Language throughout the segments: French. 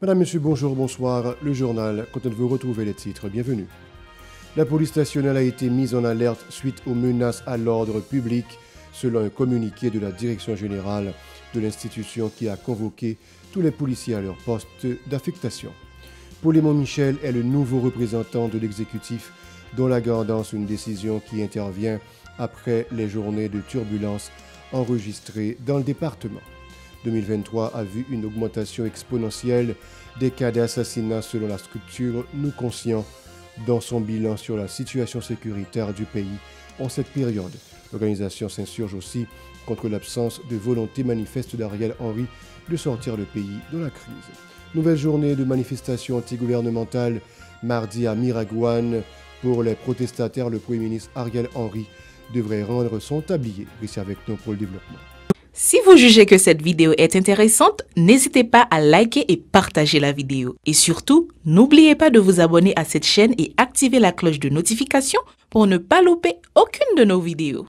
Madame, Monsieur, bonjour, bonsoir. Le journal, content de vous retrouver les titres. Bienvenue. La police nationale a été mise en alerte suite aux menaces à l'ordre public, selon un communiqué de la direction générale de l'institution qui a convoqué tous les policiers à leur poste d'affectation. Paulémon Michel est le nouveau représentant de l'exécutif dont la Gardance, une décision qui intervient après les journées de turbulence enregistrées dans le département. 2023 a vu une augmentation exponentielle des cas d'assassinat selon la structure Nous Conscients dans son bilan sur la situation sécuritaire du pays en cette période. L'organisation s'insurge aussi contre l'absence de volonté manifeste d'Ariel Henry de sortir le pays de la crise. Nouvelle journée de manifestation antigouvernementale mardi à Miragouane. Pour les protestataires, le Premier ministre Ariel Henry devrait rendre son tablier. Restez avec nous pour le développement. Si vous jugez que cette vidéo est intéressante, n'hésitez pas à liker et partager la vidéo. Et surtout, n'oubliez pas de vous abonner à cette chaîne et activer la cloche de notification pour ne pas louper aucune de nos vidéos.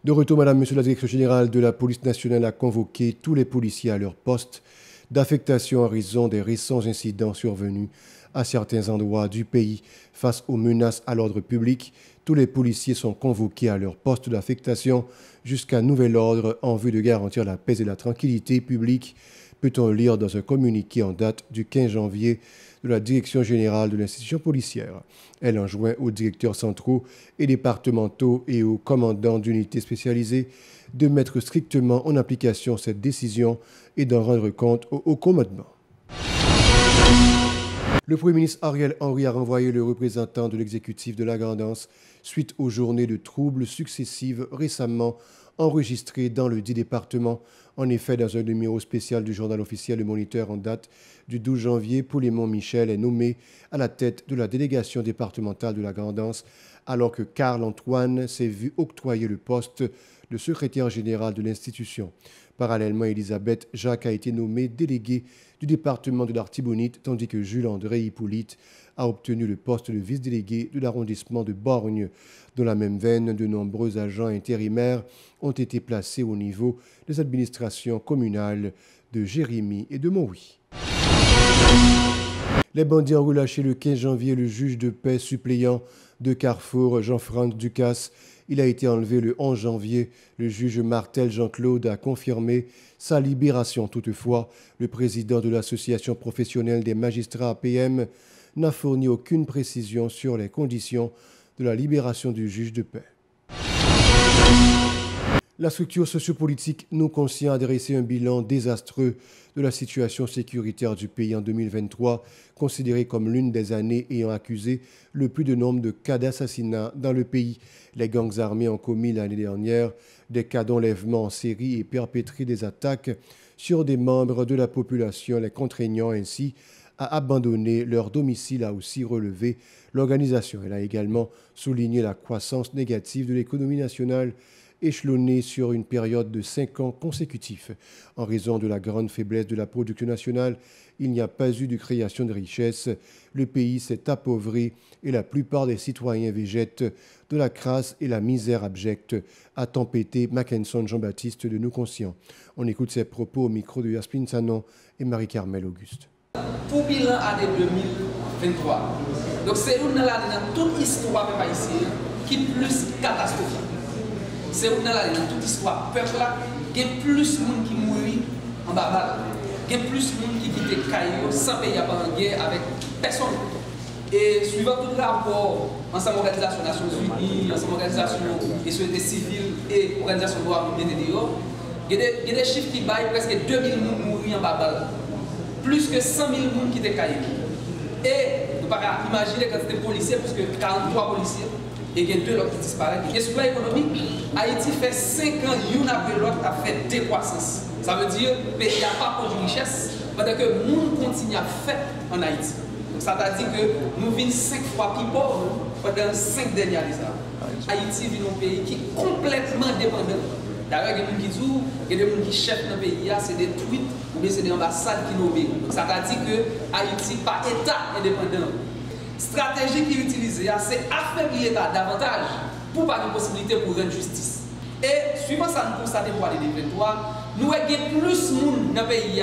De retour, Madame, Monsieur, la Direction générale de la police nationale a convoqué tous les policiers à leur poste d'affectation en raison des récents incidents survenus à certains endroits du pays face aux menaces à l'ordre public. Tous les policiers sont convoqués à leur poste d'affectation jusqu'à nouvel ordre en vue de garantir la paix et la tranquillité publique, peut-on lire dans un communiqué en date du 15 janvier de la Direction générale de l'institution policière. Elle enjoint aux directeurs centraux et départementaux et aux commandants d'unités spécialisées de mettre strictement en application cette décision et d'en rendre compte au haut commandement. Le Premier ministre Ariel Henry a renvoyé le représentant de l'exécutif de la Gardance suite aux journées de troubles successives récemment enregistrées dans le dit département. En effet, dans un numéro spécial du journal officiel Le Moniteur en date du 12 janvier, Paulémon Michel est nommé à la tête de la délégation départementale de la Gardance, alors que Carl Antoine s'est vu octroyer le poste de secrétaire général de l'institution. Parallèlement, Elisabeth Jacques a été nommée déléguée du département de l'Artibonite, tandis que Jules-André Hippolyte a obtenu le poste de vice-délégué de l'arrondissement de Borgne. Dans la même veine, de nombreux agents intérimaires ont été placés au niveau des administrations communales de Jérémy et de Montrouy. Les bandits ont relâché le 15 janvier le juge de paix suppléant de Carrefour, Jean-Franck Ducasse. Il a été enlevé le 11 janvier. Le juge Martel Jean-Claude a confirmé sa libération. Toutefois, le président de l'association professionnelle des magistrats APM n'a fourni aucune précision sur les conditions de la libération du juge de paix. La structure sociopolitique Nous Conscients a dressé un bilan désastreux de la situation sécuritaire du pays en 2023, considérée comme l'une des années ayant accusé le plus de nombre de cas d'assassinat dans le pays. Les gangs armés ont commis l'année dernière des cas d'enlèvement en série et perpétré des attaques sur des membres de la population, les contraignant ainsi à abandonner leur domicile, a aussi relevé l'organisation. Elle a également souligné la croissance négative de l'économie nationale échelonnée sur une période de 5 ans consécutifs. En raison de la grande faiblesse de la production nationale, il n'y a pas eu de création de richesses. Le pays s'est appauvri et la plupart des citoyens végètent de la crasse et la misère abjecte, a tempêté Mackenson Jean-Baptiste de Nous Conscients. On écoute ses propos au micro de Yasmine Sanon et Marie-Carmel Auguste. Pour bilan année 2023, donc c'est une année dans toute histoire même haïtienne qui est plus catastrophique. C'est une année dans toute histoire peuple là, il y a plus de monde qui mourit en bas, il y a plus de monde qui quitte Caillou sans payer en guerre avec personne. Et suivant tout le rapport ensemble organisation des Nations Unies, ensemble organisation des sociétés civiles et organisation de droits humains, il y a des chiffres qui baillent presque 2000 personnes mourir en bas. Plus que 100 000 personnes qui étaient caillés. Et nous ne pouvons pas imaginer quand c'était policiers, parce que 43 policiers, et il y a 2 autres qui disparaissent. Et sur le plan économique, Haïti fait 5 ans, l'une après l'autre a fait décroissance. Ça veut dire qu'il n'y a pas de richesse, pendant que le monde continue à faire en Haïti. Donc ça veut dire que nous vivons 5 fois plus pauvres pendant 5 dernières années. Haïti vit un pays qui est complètement dépendant. D'ailleurs, il y a des gens qui disent, il y a des gens qui chefs dans le pays, c'est des tweets ou bien c'est des ambassades qui nomment. Ça veut dire que Haïti n'est pas État indépendant. La stratégie qui est utilisée, c'est affaiblir l'État davantage pour pas de possibilité pour rendre justice. Et suivant ça, nous constatons pour l'année 2023, nous avons plus de monde dans le pays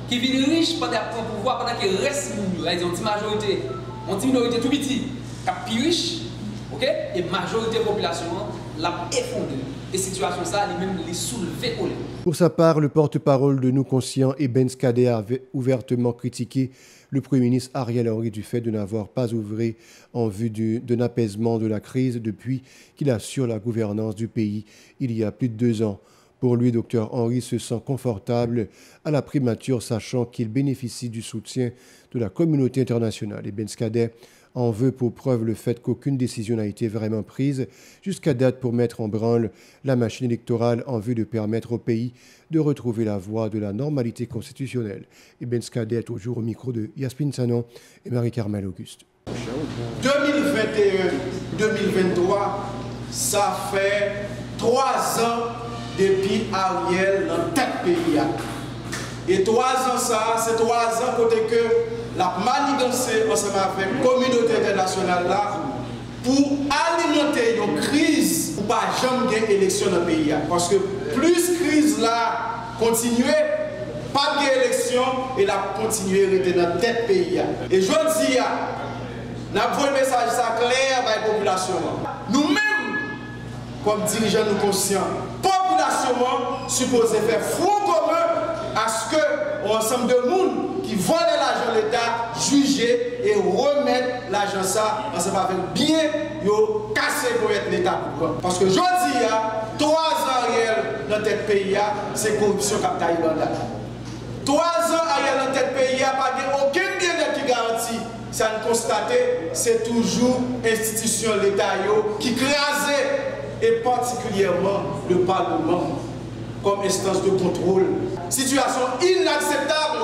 qui viennent riches pendant le pouvoir, pendant qu'il reste une majorité, une minorité tout petit, qui est plus riche, ok? Et la majorité de la population l'a effondré. Et la situation, ça, lui-même, les soulevé. Pour sa part, le porte-parole de Nous Conscients, Ebens Kader, avait ouvertement critiqué le Premier ministre Ariel Henry du fait de n'avoir pas œuvré en vue d'un apaisement de la crise depuis qu'il assure la gouvernance du pays il y a plus de 2 ans. Pour lui, Dr Henry se sent confortable à la primature, sachant qu'il bénéficie du soutien de la communauté internationale. Ebens Kader en veut pour preuve le fait qu'aucune décision n'a été vraiment prise jusqu'à date pour mettre en branle la machine électorale en vue de permettre au pays de retrouver la voie de la normalité constitutionnelle. Ebens Kader est toujours au micro de Yasmine Sanon et Marie-Carmel Auguste. 2021-2023, ça fait 3 ans depuis Ariel dans tête pays. Et 3 ans ça, c'est 3 ans côté que la manigancé ensemble avec la communauté internationale là pour alimenter une crise pour pas jamais gagner élection dans le pays. Parce que plus crise là continue, pas d'élection et la continuer à rester dans tête pays. Et je dis, nous avons un message ça clair à la population. Nous-mêmes, comme dirigeants nous conscients, population supposée faire front commun à ce que ensemble de monde qui volent l'argent de l'État, juger et remettre l'argent ça ensemble avec bien, yo casser pour être l'État. Parce que je dis, 3 ans Ariel dans tête pays, c'est corruption capitale. 3 ans Ariel dans tête pays, pas aucun bien-être qui garantit. Ça nous constate, c'est toujours l'institution de l'État qui crase et particulièrement le Parlement comme instance de contrôle. Situation inacceptable.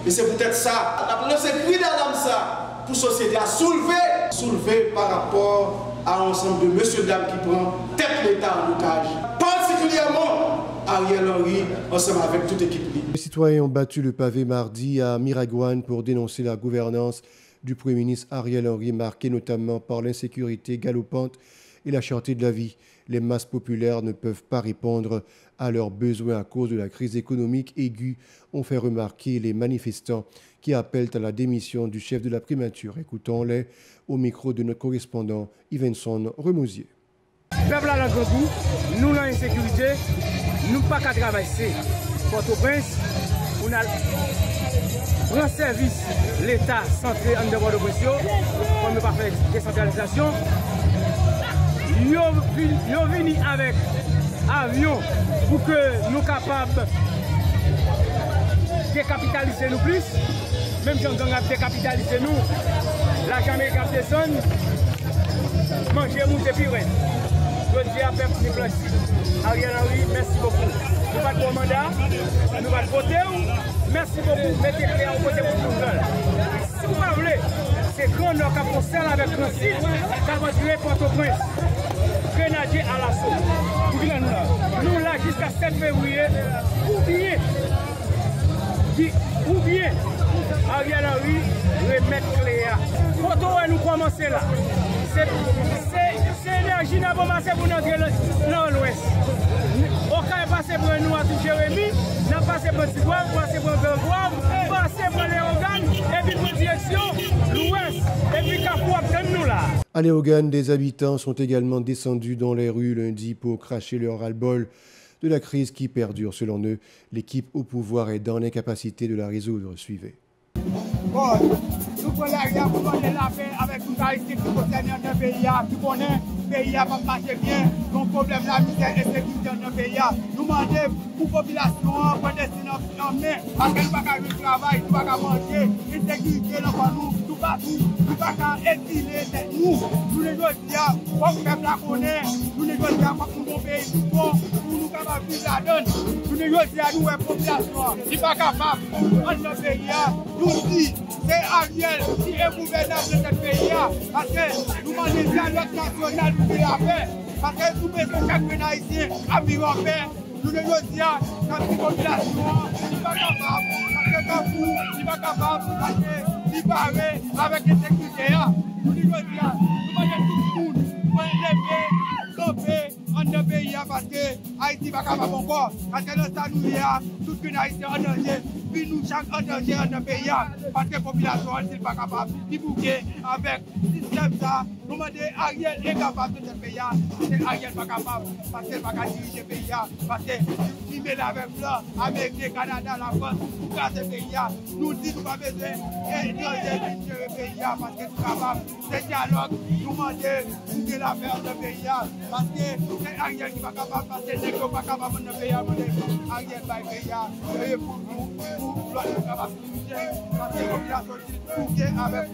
Et c'est peut-être ça. La police est cri d'alarme ça pour la société à soulever par rapport à l'ensemble de monsieur dames qui prend tête l'État en otage. Particulièrement Ariel Henry ensemble avec toute équipe. Les citoyens ont battu le pavé mardi à Miragouane pour dénoncer la gouvernance du Premier ministre Ariel Henry, marquée notamment par l'insécurité galopante et la cherté de la vie. Les masses populaires ne peuvent pas répondre à leurs besoins à cause de la crise économique aiguë, ont fait remarquer les manifestants qui appellent à la démission du chef de la primature. Écoutons-les au micro de notre correspondant Yvenson Remousier. Peuple à l'encontre, nous l'insécurité, nous pas qu'à traverser Port-au-Prince, on a prend service l'État centré en dehors de pression, comme ne pas faire décentralisation. Ils sont venus avec avion pour que nous soyons capables de décapitaliser nous plus. Même si on a décapitalisé nous, l'argent américain descend, manger, monter, puis ouais. Je dis à peuple de Blanchi, Ariel Henry, merci beaucoup. Nous pas de mandat, nous allons voter. Merci beaucoup, mettez clair au côté pour nous. Si vous voulez, c'est grand nord qui a celle avec principe, qui va durer Port-au-Prince. Grenadier à l'assaut. Nous là jusqu'à 7 février, ou bien Ariel Henry remettre Cléa. Quand nous commençons là, c'est l'énergie n'a pas passé pour nous dans l'ouest. Aucun est passé pour nous à tout Jérémy, n'a passé pour Tigouane, passé pour Belgrave, passé pour les organes, et puis pour direction l'ouest, et puis Capou après nous là. À Léogane, des habitants sont également descendus dans les rues lundi pour cracher leur ras-le-bol de la crise qui perdure. Selon eux, l'équipe au pouvoir est dans l'incapacité de la résoudre. Suivez. Bon, nous prenons la pour donner la paix avec tout Haïti qui concerne notre pays, qui connaît le pays va marcher bien, nos problèmes la misère et sécurité dans notre pays. Nous demandons pour la population, pour destination en main, parce qu'elle ne va pas faire travail, elle ne va pas manger, l'insécurité dans nous, tout partout, elle ne va pas exiler nous. Nous les gens disent, comme le peuple la connaît, nous les gens disent, comme nous pays tout bon, pour nous capables de vivre la donne. Nous les gens disent, nous, la population, elle n'est pas capable, dans notre pays, nous dit, c'est Ariel qui est gouverneur de ce pays, parce que nous demandons à notre national pour la paix, parce que nous mettons chaque haïtien à vivre en paix. Nous ne disons pas que la population n'est pas capable, parce que Capou n'est pas capable, parce qu'il paraît avec les sécurités. Nous disons nous demandons tout le monde pour lever, camper en notre pays, parce que Haïti n'est pas capable encore, parce que dans ça nous y a tout le Haïtien en danger. puis nous, chaque danger dans le pays, parce que la population n'est pas capable de bouger avec le système. Nous demandons Ariel est capable de ce pays, c'est Ariel pas capable, parce qu'il n'est pas capable de diriger le pays, parce que nous met avec blanc, Amérique, Canada, la France, pour casser le pays. Nous disons que nous n'avons pas besoin de gérer le pays, parce que nous sommes capables de dialogue, nous demandons de l'affaire de pays, parce que c'est Ariel qui n'est pas capable, parce que les gens ne sont pas capables de pays, Ariel va payer pour nous, pour l'autre capable de bouger, parce que la population est bouger avec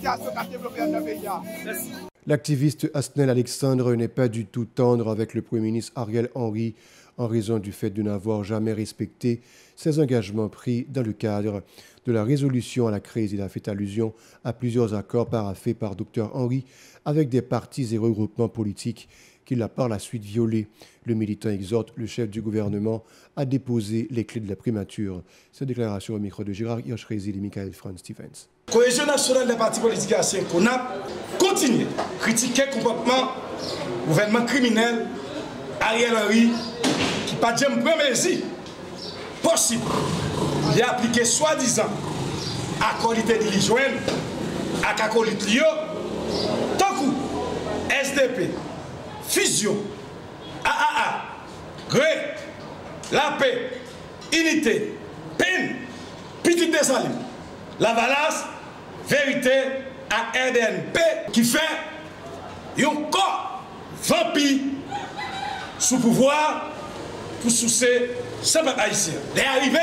la situation qu'a développée dans le pays. Merci. L'activiste Asnel Alexandre n'est pas du tout tendre avec le Premier ministre Ariel Henry en raison du fait de n'avoir jamais respecté ses engagements pris dans le cadre de la résolution à la crise. Il a fait allusion à plusieurs accords paraphés par Dr Henry avec des partis et regroupements politiques qu'il a par la suite violés. Le militant exhorte le chef du gouvernement à déposer les clés de la primature. Cette déclaration au micro de Gérard Hirsch-Rézil et Michael Franz Stephens. Cohésion nationale des partis politiques haïtiens CONAP continue à critiquer le comportement du gouvernement criminel Ariel Henry qui n'a pas de mesure possible d'appliquer soi-disant accord d'intelligence à accord de trio, tant que SDP, Fusion, AAA, GRE, La Paix, Unité, PIN, Petite Dessaline, La Valasse, Vérité à RDNP qui fait un corps vampire sous pouvoir pour soucier ce peuple haïtien. Les arrivés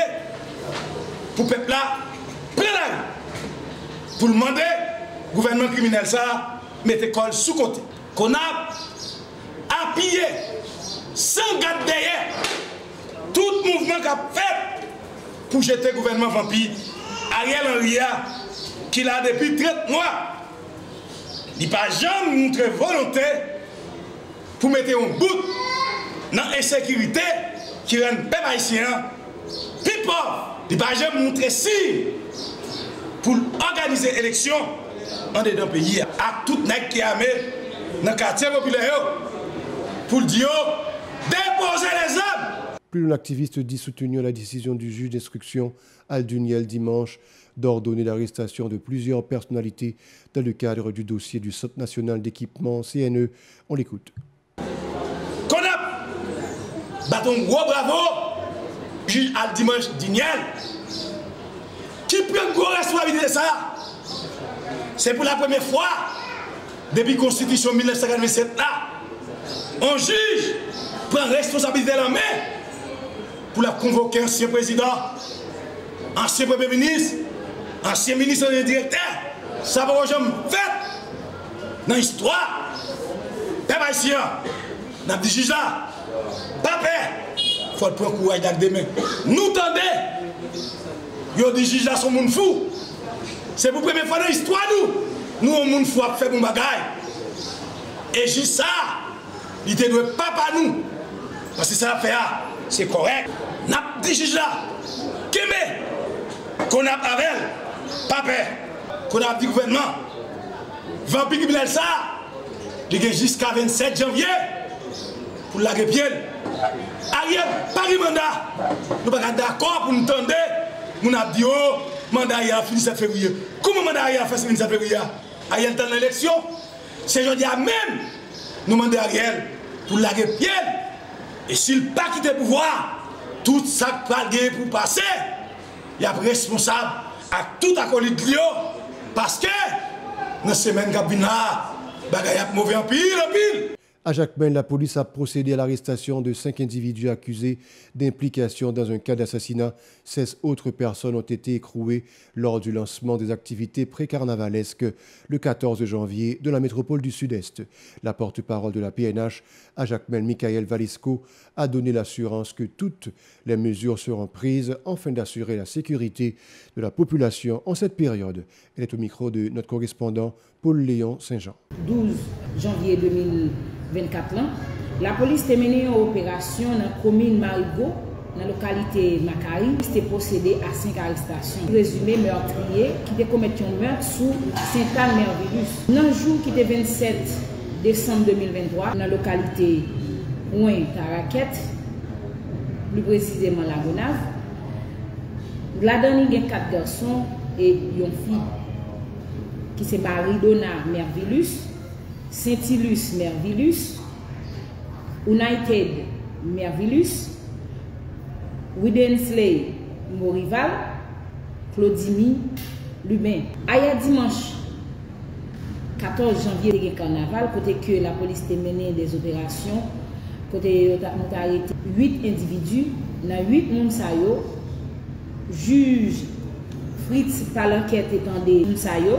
pour le peuple là, prendre la rue, pour demander au gouvernement criminel ça, mettre l'école sous côté. Qu'on a appuyé sans garde derrière tout mouvement qu'a fait pour jeter le gouvernement vampire Ariel Henry qui l'a depuis 30 mois. Il n'a pas jamais montré volonté pour mettre un bout dans l'insécurité qui rend le peuple haïtien plus pauvre. Il n'a pas jamais montré si pour organiser l'élection en dedans pays. À tout le monde qui a mis dans le quartier populaire pour dire déposer les hommes. Plus d'un activiste dit soutenir la décision du juge d'instruction Alduniel dimanche d'ordonner l'arrestation de plusieurs personnalités dans le cadre du dossier du Centre national d'équipement CNE. On l'écoute. CONAP, bâton gros bravo, juge Alduniel, qui prend une grosse responsabilité de ça. C'est pour la première fois, depuis la Constitution 1987, là, un juge prend responsabilité de la main pour la convoquer ancien président, ancien premier ministre, ancien ministre et directeur. Ça va jamais fait dans l'histoire. Peuple haïtien, dans le juge là, pas peur. Il faut prendre courage dans demain. Nous tendez, yo dit juge là son monde fou. C'est pour la première fois dans l'histoire nous on monde fou à faire bon bagaille. Et juste ça, il ne doit pas par nous. Parce que ça fait c'est correct. N'a dit juge là, qu'on a avec pas peur, qu'on a dit gouvernement, vampire criminel ça, il y a jusqu'à 27 janvier pour la pied. Ariel, pas de mandat, nous ne sommes pas d'accord pour nous tendre, nous avons dit oh, mandat a fini 7 février. Comment mandat a fait 7 février? Ariel dans l'élection, c'est aujourd'hui même, nous demandons Ariel pour la pied. Et s'il n'a pas quitté le pouvoir, tout ça qui pour passer, il y a responsable à tout acolyte de Lyon. Parce que dans la semaine qui vient, il y a mauvais en pile. À Jacmel, la police a procédé à l'arrestation de 5 individus accusés d'implication dans un cas d'assassinat. 16 autres personnes ont été écrouées lors du lancement des activités pré-carnavalesques le 14 janvier de la métropole du Sud-Est. La porte-parole de la PNH à Jacmel, Michael Valesco, a donné l'assurance que toutes les mesures seront prises afin d'assurer la sécurité de la population en cette période. Elle est au micro de notre correspondant Paul-Léon Saint-Jean. 12 janvier 2024, la police a mené une opération dans la commune Marigot, dans la localité Macari. C'était procédé à 5 arrestations. Présumé meurtrier qui a commis un meurtre sous Saint-Anne-Mervillus. Dans le jour qui était 27 décembre 2023, dans la localité Ouin-Taraquette, plus précisément la Gonave, Là-dedans, il y a 4 garçons et une fille qui c'est Maridona Mervillus, Saint-Ilus Mervillus, United Mervillus, Widensley Morival, Claudimi Lubin. Hier dimanche 14 janvier, il y a carnaval, côté que la police a mené des opérations, côté nous a arrêté 8 individus, dans 8 Mounsayo, juge Fritz par l'enquête étendue Mounsayo,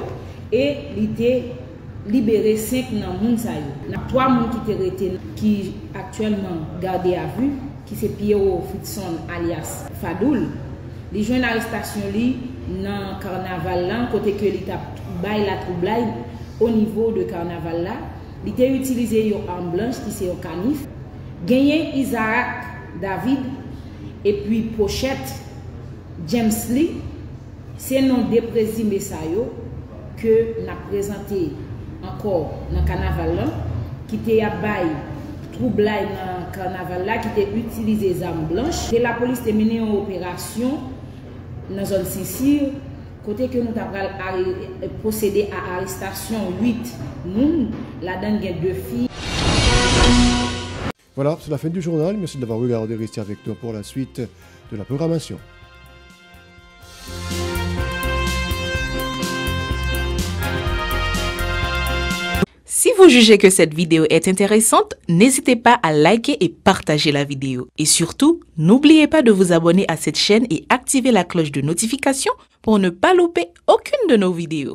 et il a libéré 5 dans Mounsayo. Il y a 3 personnes qui étaient arrêtés, qui actuellement gardés à vue, qui c'est Pierrot Fritzson alias Fadoul. Les jeunes arrestations dans le carnaval là, côté que l'État bail la troublade au niveau de carnaval là, il a utilisé une arme blanche qui c'est un canif, gagné Isaac David et puis Pochette James Lee, c'est non déprésumé ça que n'a présenté encore dans carnaval là, qui était à bail troublade dans carnaval là, qui était utilisé des armes blanches. Et la police a mené une opération dans la zone Saint-Cyr, côté que nous avons procédé à l'arrestation 8 personnes, là-dedans il y a 2 filles. Voilà, c'est la fin du journal. Merci d'avoir regardé. Restez avec nous pour la suite de la programmation. Si vous jugez que cette vidéo est intéressante, n'hésitez pas à liker et partager la vidéo. Et surtout, n'oubliez pas de vous abonner à cette chaîne et activer la cloche de notification pour ne pas louper aucune de nos vidéos.